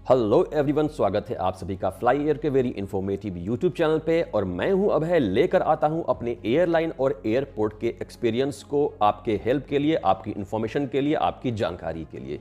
Hello everyone, स्वागत है आप सभी का फ्लाई एयर के वेरी इंफॉर्मेटिव यूट्यूब चैनल पे। और मैं हूं अभय, लेकर आता हूं अपने एयरलाइन और एयरपोर्ट के एक्सपीरियंस को आपके हेल्प के लिए, आपकी इंफॉर्मेशन के लिए, आपकी जानकारी के लिए।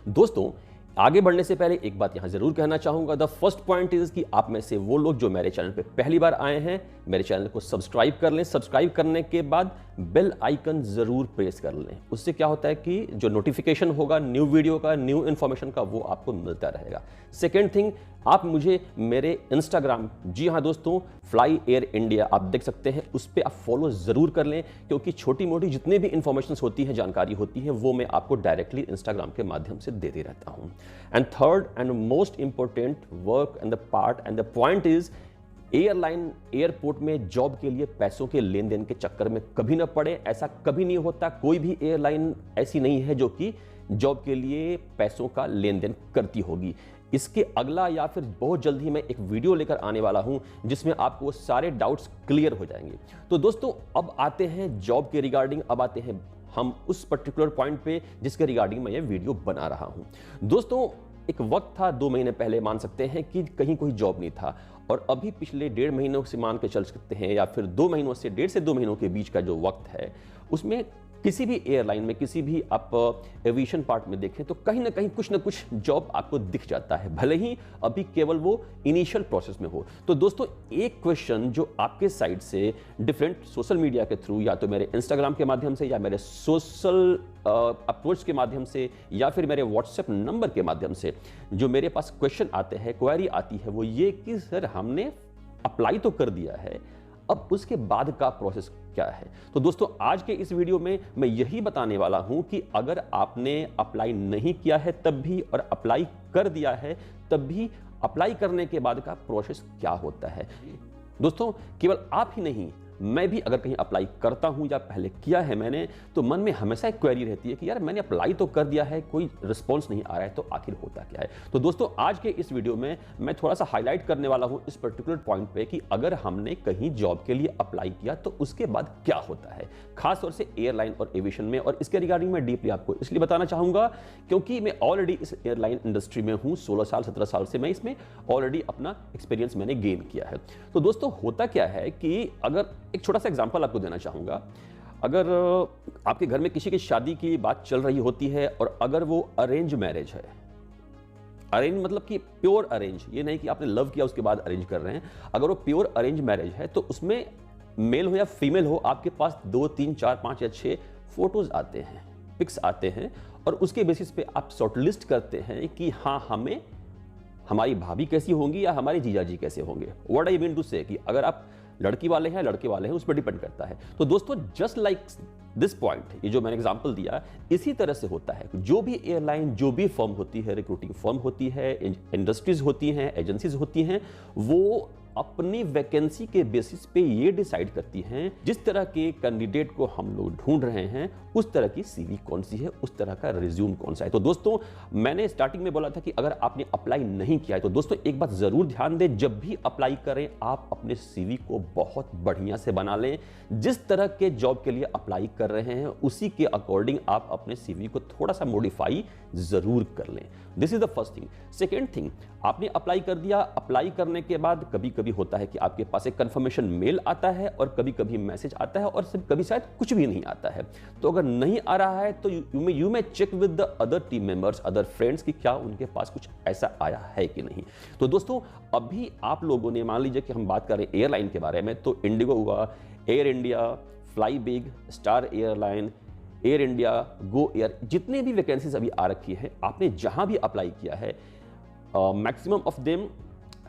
दोस्तों, आगे बढ़ने से पहले एक बात यहां जरूर कहना चाहूंगा। द फर्स्ट पॉइंट इज कि आप में से वो लोग जो मेरे चैनल पे पहली बार आए हैं, मेरे चैनल को सब्सक्राइब कर लें। सब्सक्राइब करने के बाद बेल आइकन जरूर प्रेस कर लें। उससे क्या होता है कि जो नोटिफिकेशन होगा न्यू वीडियो का, न्यू इंफॉर्मेशन का, वो आपको मिलता रहेगा। सेकेंड थिंग, आप मुझे मेरे इंस्टाग्राम, जी हाँ दोस्तों, फ्लाई एयर इंडिया आप देख सकते हैं, उस पर आप फॉलो जरूर कर लें, क्योंकि छोटी मोटी जितने भी इंफॉर्मेशन होती है, जानकारी होती है, वो मैं आपको डायरेक्टली इंस्टाग्राम के माध्यम से देते रहता हूं। And third and most important work and the part and the point is, airline airport में जॉब के लिए पैसों के लेन देन के चक्कर में कभी ना पड़े। ऐसा कभी नहीं होता। कोई भी एयरलाइन ऐसी नहीं है जो कि जॉब के लिए पैसों का लेन देन करती होगी। इसके अगला या फिर बहुत जल्द ही मैं एक वीडियो लेकर आने वाला हूं, जिसमें आपको वो सारे डाउट्स क्लियर हो जाएंगे। तो दोस्तों, अब आते हैं जॉब के रिगार्डिंग, अब आते हैं हम उस पर्टिकुलर पॉइंट पे जिसके रिगार्डिंग मैं ये वीडियो बना रहा हूं। दोस्तों, एक वक्त था 2 महीने पहले, मान सकते हैं कि कहीं कोई जॉब नहीं था। और अभी पिछले 1.5 महीनों से मान के चल सकते हैं, या फिर 2 महीनों से 1.5 से 2 महीनों के बीच का जो वक्त है, उसमें किसी भी एयरलाइन में, किसी भी आप एविएशन पार्ट में देखें तो कहीं ना कहीं कुछ ना कुछ जॉब आपको दिख जाता है, भले ही अभी केवल वो इनिशियल प्रोसेस में हो। तो दोस्तों, एक क्वेश्चन जो आपके साइड से डिफरेंट सोशल मीडिया के थ्रू, या तो मेरे इंस्टाग्राम के माध्यम से, या मेरे सोशल अप्रोच के माध्यम से, या फिर मेरे व्हाट्सएप नंबर के माध्यम से जो मेरे पास क्वेश्चन आते हैं, क्वेरी आती है, वो ये कि सर, हमने अप्लाई तो कर दिया है, अब उसके बाद का प्रोसेस क्या है। तो दोस्तों, आज के इस वीडियो में मैं यही बताने वाला हूं कि अगर आपने अप्लाई नहीं किया है तब भी, और अप्लाई कर दिया है तब भी, अप्लाई करने के बाद का प्रोसेस क्या होता है। दोस्तों, केवल आप ही नहीं, मैं भी अगर कहीं अप्लाई करता हूं या पहले किया है मैंने, तो मन में हमेशा एक क्वेरी रहती है कि यार, मैंने अप्लाई तो कर दिया है, कोई रिस्पॉन्स नहीं आ रहा है, तो आखिर होता क्या है। तो दोस्तों, आज के इस वीडियो में मैं थोड़ा सा हाईलाइट करने वाला हूं इस पर्टिकुलर पॉइंट पे कि अगर हमने कहीं जॉब के लिए अप्लाई किया तो उसके बाद क्या होता है, खासतौर से एयरलाइन और एविएशन में। और इसके रिगार्डिंग मैं डीपली आपको इसलिए बताना चाहूंगा क्योंकि मैं ऑलरेडी इस एयरलाइन इंडस्ट्री में हूं, 16 साल 17 साल से मैं इसमें ऑलरेडी अपना एक्सपीरियंस मैंने गेन किया है। तो दोस्तों, होता क्या है कि अगर एक छोटा सा एग्जांपल आपको देना चाहूंगा, अगर आपके घर में किसी की शादी की बात चल रही होती है, और अगर वो अरेंज मैरिज है, अरेंज मतलब कि प्योर अरेंज, ये नहीं कि आपने लव किया उसके बाद अरेंज कर रहे हैं, अगर वो प्योर अरेंज मैरिज है, तो उसमें मेल हो या फीमेल हो, आपके पास 2, 3, 4, 5 या 6 फोटोज आते हैं, पिक्स आते हैं, और उसके बेसिस पे आप शॉर्टलिस्ट करते हैं कि हाँ, हमें हमारी भाभी कैसी होंगी या हमारे जीजा जी कैसे होंगे। व्हाट आई मीन टू से कि अगर आप लड़की वाले हैं, लड़के वाले हैं, उस पर डिपेंड करता है। तो दोस्तों, जस्ट लाइक दिस पॉइंट, ये जो मैंने एग्जांपल दिया, इसी तरह से होता है। जो भी एयरलाइन, जो भी फर्म होती है, रिक्रूटिंग फर्म होती है, इंडस्ट्रीज होती हैं, एजेंसीज होती हैं, वो अपनी वैकेंसी के बेसिस पे ये डिसाइड करती हैं, जिस तरह के कैंडिडेट को हम लोग ढूंढ रहे हैं, उस तरह की सीवी कौन सी है, उस तरह का रिज्यूम कौन सा है। तो दोस्तों, मैंने स्टार्टिंग में बोला था कि अगर आपने अप्लाई नहीं किया है तो दोस्तों, एक बात जरूर ध्यान दें, जब भी अप्लाई करें आप अपने सीवी को बहुत बढ़िया से बना लें। जिस तरह के जॉब के लिए अप्लाई कर रहे हैं, उसी के अकॉर्डिंग आप अपने सीवी को थोड़ा सा मॉडिफाई जरूर कर लें। This is the first thing. Second thing, आपने अप्लाई कर दिया, अप्लाई करने के बाद कभी कभी होता है कि आपके पास एक कंफर्मेशन मेल आता है, और कभी कभी मैसेज आता है, और सिर्फ कभी शायद कुछ भी नहीं आता है। तो अगर नहीं आ रहा है तो you may check with the other team members, other friends, कि क्या उनके पास कुछ ऐसा आया है कि नहीं। तो दोस्तों, अभी आप लोगों ने, मान लीजिए कि हम बात करें एयरलाइन के बारे में, तो इंडिगो हुआ, air India, fly big, star airline, air India, Go Air, जितने भी वैकेंसीज अभी आ रखी है, आपने जहां भी अप्लाई किया है, maximum of them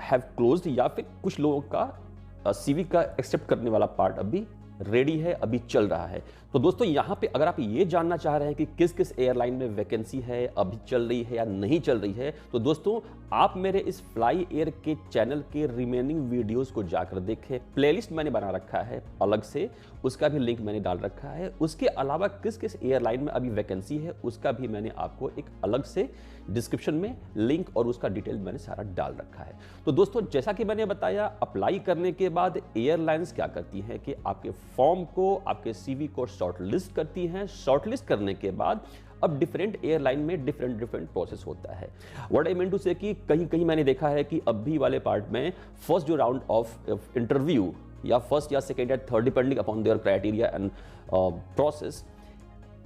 have closed, या फिर कुछ लोगों का सीवी का एक्सेप्ट करने वाला पार्ट अभी रेडी है, अभी चल रहा है। तो दोस्तों, यहां पे अगर आप ये जानना चाह रहे हैं कि किस किस एयरलाइन में वैकेंसी है, अभी चल रही है या नहीं चल रही है, तो दोस्तों, आप मेरे इस फ्लाई एयर के चैनल के रिमेनिंग वीडियोस को जाकर देखें। प्लेलिस्ट मैंने बना रखा है अलग से, उसका भी लिंक मैंने डाल रखा है। उसके अलावा किस किस एयरलाइन में अभी वैकेंसी है, उसका भी मैंने आपको एक अलग से डिस्क्रिप्शन में लिंक और उसका डिटेल मैंने सारा डाल रखा है। तो दोस्तों, जैसा कि मैंने बताया, अप्लाई करने के बाद एयरलाइंस क्या करती हैं कि आपके फॉर्म को, आपके सीवी को शॉर्टलिस्ट करती हैं। शॉर्टलिस्ट करने के बाद अब डिफरेंट एयरलाइन में डिफरेंट प्रोसेस होता है। व्हाट आई मीन टू से कि कहीं कहीं मैंने देखा है कि अभी वाले पार्ट में फर्स्ट जो राउंड ऑफ इंटरव्यू या फर्स्ट या सेकेंड या third depending upon their criteria and process,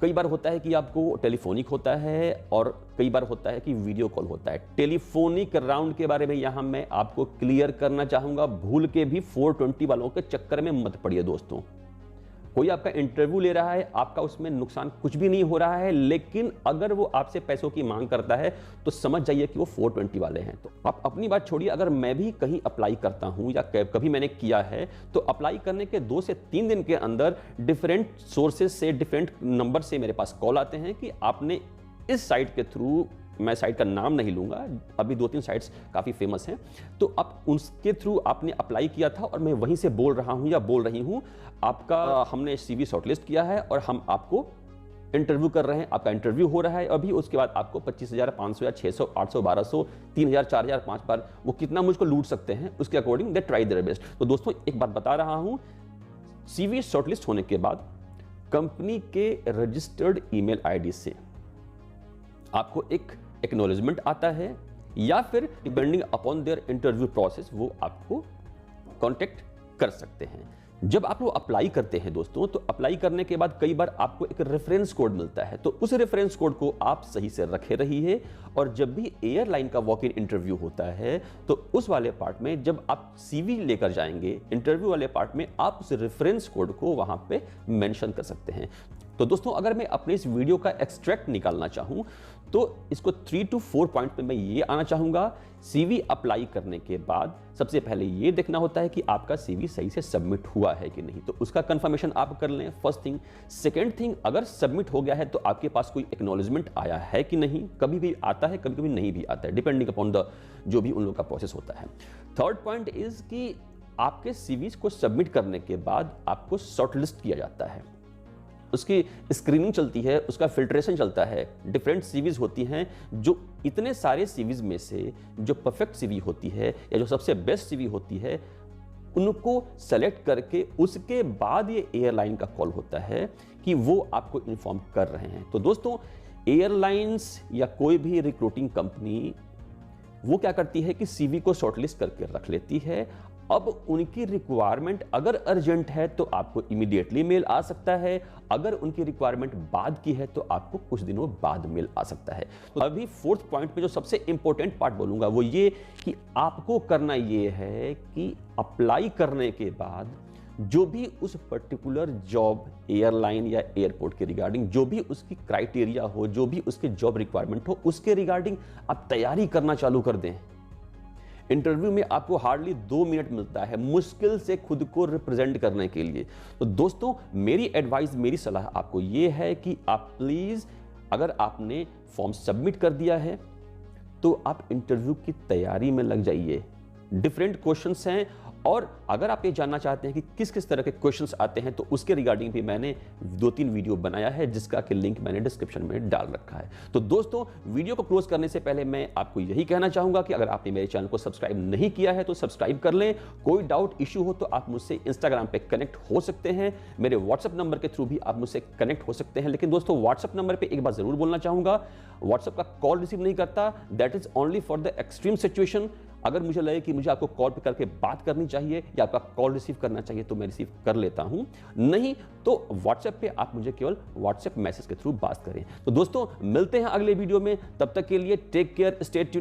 कई बार होता है कि आपको टेलीफोनिक होता है और कई बार होता है कि वीडियो कॉल होता है। टेलीफोनिक राउंड के बारे में यहां मैं आपको क्लियर करना चाहूंगा, भूल के भी 420 वालों के चक्कर में मत पड़िए दोस्तों। कोई आपका इंटरव्यू ले रहा है, आपका उसमें नुकसान कुछ भी नहीं हो रहा है, लेकिन अगर वो आपसे पैसों की मांग करता है तो समझ जाइए कि वो 420 वाले हैं। तो आप अपनी बात छोड़िए, अगर मैं भी कहीं अप्लाई करता हूं या कभी मैंने किया है तो अप्लाई करने के 2 से 3 दिन के अंदर डिफरेंट सोर्सेज से, डिफरेंट नंबर से मेरे पास कॉल आते हैं कि आपने इस साइट के थ्रू, मैं साइट का नाम नहीं लूंगा, अभी 2-3 साइट्स काफ़ी फेमस हैं, तो आप उसके थ्रू आपने अप्लाई किया था और मैं वहीं से बोल रहा हूं या बोल रही हूं, आपका हमने CV शॉर्टलिस्ट किया है और हम आपको इंटरव्यू कर रहे हैं, आपका इंटरव्यू हो रहा है अभी, उसके बाद आपको 25,000, 500 या 600, 800, 1200, 3,000, 4,000, 5 बार वो कितना मुझको लूट सकते हैं, उसके according they try their best. तो दोस्तों एक बात बता रहा हूं, CV शॉर्टलिस्ट होने के बाद कंपनी के रजिस्टर्ड ईमेल ID से आपको एक एक्नॉलेजमेंट आता है या फिर depending upon their interview process वो आपको कांटेक्ट कर सकते हैं। जब आप लोग अप्लाई करते हैं दोस्तों, तो अप्लाई करने के बाद कई बार आपको एक रेफरेंस कोड मिलता है, तो उस रेफरेंस कोड को आप सही से रखे रहिए और जब भी एयरलाइन का वॉक इन इंटरव्यू होता है तो उस वाले पार्ट में जब आप CV लेकर जाएंगे, इंटरव्यू वाले पार्ट में आप उस रेफरेंस कोड को वहां पे मेंशन कर सकते हैं। तो दोस्तों अगर मैं अपने इस वीडियो का एक्सट्रैक्ट निकालना चाहूं तो इसको 3 to 4 पॉइंट पे मैं ये आना चाहूंगा। CV अप्लाई करने के बाद सबसे पहले ये देखना होता है कि आपका CV सही से सबमिट हुआ है कि नहीं, तो उसका कंफर्मेशन आप कर लें, फर्स्ट थिंग। सेकंड थिंग, अगर सबमिट हो गया है तो आपके पास कोई एक्नॉलेजमेंट आया है कि नहीं, कभी भी आता है कभी कभी नहीं भी आता है, डिपेंडिंग अपॉन द जो भी उन लोग का प्रोसेस होता है। थर्ड पॉइंट इज कि आपके CVs को सबमिट करने के बाद आपको शॉर्टलिस्ट किया जाता है, उसकी स्क्रीनिंग चलती है, उसका फिल्ट्रेशन चलता है। डिफरेंट CVs होती हैं, जो इतने सारे CVs में से जो परफेक्ट CV होती है या जो सबसे बेस्ट CV होती है उनको सेलेक्ट करके उसके बाद ये एयरलाइन का कॉल होता है कि वो आपको इन्फॉर्म कर रहे हैं। तो दोस्तों एयरलाइंस या कोई भी रिक्रूटिंग कंपनी वो क्या करती है कि CV को शॉर्टलिस्ट करके रख लेती है। अब उनकी रिक्वायरमेंट अगर अर्जेंट है तो आपको इमीडिएटली मेल आ सकता है, अगर उनकी रिक्वायरमेंट बाद की है तो आपको कुछ दिनों बाद मेल आ सकता है। तो अभी फोर्थ पॉइंट पे जो सबसे इंपॉर्टेंट पार्ट बोलूंगा वो ये कि आपको करना ये है कि अप्लाई करने के बाद जो भी उस पर्टिकुलर जॉब एयरलाइन या एयरपोर्ट के रिगार्डिंग जो भी उसकी क्राइटेरिया हो, जो भी उसकी जॉब रिक्वायरमेंट हो, उसके रिगार्डिंग आप तैयारी करना चालू कर दें। इंटरव्यू में आपको हार्डली 2 मिनट मिलता है मुश्किल से खुद को रिप्रेजेंट करने के लिए। तो दोस्तों मेरी एडवाइस, मेरी सलाह आपको यह है कि आप प्लीज, अगर आपने फॉर्म सबमिट कर दिया है तो आप इंटरव्यू की तैयारी में लग जाइए। डिफरेंट क्वेश्चंस हैं और अगर आप ये जानना चाहते हैं कि किस किस तरह के क्वेश्चंस आते हैं तो उसके रिगार्डिंग भी मैंने 2-3 वीडियो बनाया है जिसका कि लिंक मैंने डिस्क्रिप्शन में डाल रखा है। तो दोस्तों वीडियो को क्लोज करने से पहले मैं आपको यही कहना चाहूंगा कि अगर आपने मेरे चैनल को सब्सक्राइब नहीं किया है तो सब्सक्राइब कर लें। कोई डाउट इश्यू हो तो आप मुझसे इंस्टाग्राम पे कनेक्ट हो सकते हैं, मेरे व्हाट्सएप नंबर के थ्रू भी आप मुझसे कनेक्ट हो सकते हैं। लेकिन दोस्तों व्हाट्सएप नंबर पर एक बात जरूर बोलना चाहूंगा, व्हाट्सएप का कॉल रिसीव नहीं करता, that is only for the extreme situation. अगर मुझे लगे कि मुझे आपको कॉल पे करके बात करनी चाहिए या आपका कॉल रिसीव करना चाहिए तो मैं रिसीव कर लेता हूं, नहीं तो व्हाट्सएप पे आप मुझे केवल व्हाट्सएप मैसेज के थ्रू बात करें। तो दोस्तों मिलते हैं अगले वीडियो में, तब तक के लिए टेक केयर, स्टे ट्यून्ड।